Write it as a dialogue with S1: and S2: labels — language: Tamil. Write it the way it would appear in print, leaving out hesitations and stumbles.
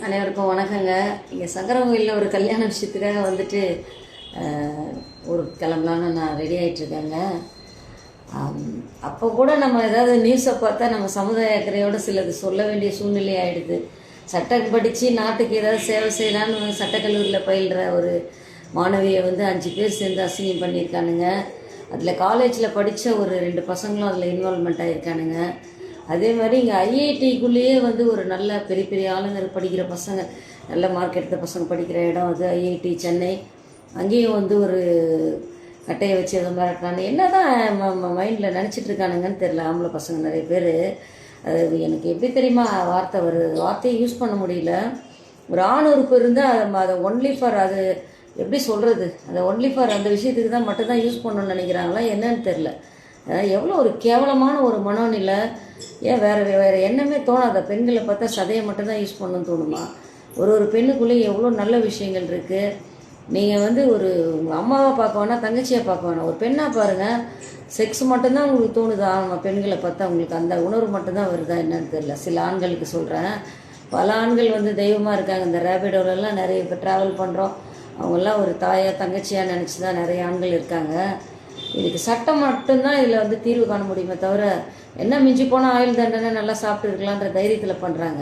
S1: அனைவருக்கும் வணக்கங்க. இங்கே சங்கரங்கோயிலில் ஒரு கல்யாண விஷயத்துக்காக வந்துட்டு ஒரு கிளம்பலான்னு நான் ரெடி ஆகிட்டுருக்கேங்க. அப்போ கூட நம்ம ஏதாவது நியூஸை பார்த்தா நம்ம சமுதாய அக்கறையோடு சிலது சொல்ல வேண்டிய சூழ்நிலை ஆகிடுது. சட்டம் படித்து நாட்டுக்கு ஏதாவது சேவை செய்யலான்னு சட்டக்கல்லூரியில் பயில்கிற ஒரு மாணவியை 5 பேர் சேர்ந்து அசிங்கம் பண்ணியிருக்கானுங்க. அதில் காலேஜில் படித்த ஒரு 2 பசங்களும் அதில் இன்வால்மெண்ட் ஆகியிருக்கானுங்க. அதே மாதிரி இங்கே ஐஐடிக்குள்ளேயே ஒரு நல்ல பெரிய பெரிய ஆளுங்க படிக்கிற பசங்க, நல்ல மார்க் எடுத்த பசங்க படிக்கிற இடம் அது ஐஐடி சென்னை. அங்கேயும் ஒரு கட்டையை வச்சு அதை மிரட்டானு என்ன தான் மைண்டில் நினச்சிட்டு இருக்கானுங்கன்னு தெரில. ஆம்பளை பசங்க நிறைய பேர். அது எனக்கு எப்படி தெரியுமா வார்த்தை வருது, வார்த்தையை யூஸ் பண்ண முடியல. ஒரு ஆண் உறுப்பு இருந்தால் அதை ஒன்லி ஃபார் அது எப்படி சொல்கிறது, அதை ஒன்லி ஃபார் அந்த விஷயத்துக்கு தான் மட்டும்தான் யூஸ் பண்ணணும்னு நினைக்கிறாங்களா என்னன்னு தெரில. எவ்வளோ ஒரு கேவலமான ஒரு மனோநிலை. ஏன் வேறு எண்ணமே தோணாத பெண்களை பார்த்தா சதையை மட்டும்தான் யூஸ் பண்ணணும்னு தோணுமா? ஒரு பெண்ணுக்குள்ளேயும் எவ்வளோ நல்ல விஷயங்கள் இருக்குது. நீங்கள் ஒரு உங்கள் அம்மாவை பார்க்க வேணாம், தங்கச்சியை பார்க்க வேணாம், ஒரு பெண்ணாக பாருங்கள். செக்ஸ் மட்டும்தான் உங்களுக்கு தோணுதா? நம்ம பெண்களை பார்த்தா உங்களுக்கு அந்த உணர்வு மட்டும்தான் வருதா என்னன்னு தெரில. சில ஆண்களுக்கு சொல்கிறேன். பல ஆண்கள் தெய்வமாக இருக்காங்க. இந்த ரேபிடோலெல்லாம் நிறைய இப்போ ட்ராவல் பண்ணுறோம். அவங்கெல்லாம் ஒரு தாயாக தங்கச்சியாக நினச்சி தான் நிறைய ஆண்கள் இருக்காங்க. இதுக்கு சட்டம் மட்டும்தான் இதில் தீர்வு காண முடியுமே தவிர, என்ன மிஞ்சி போனால் ஆயுள் தண்டனை நல்லா சாப்பிட்டு இருக்கலான்ற தைரியத்தில் பண்ணுறாங்க.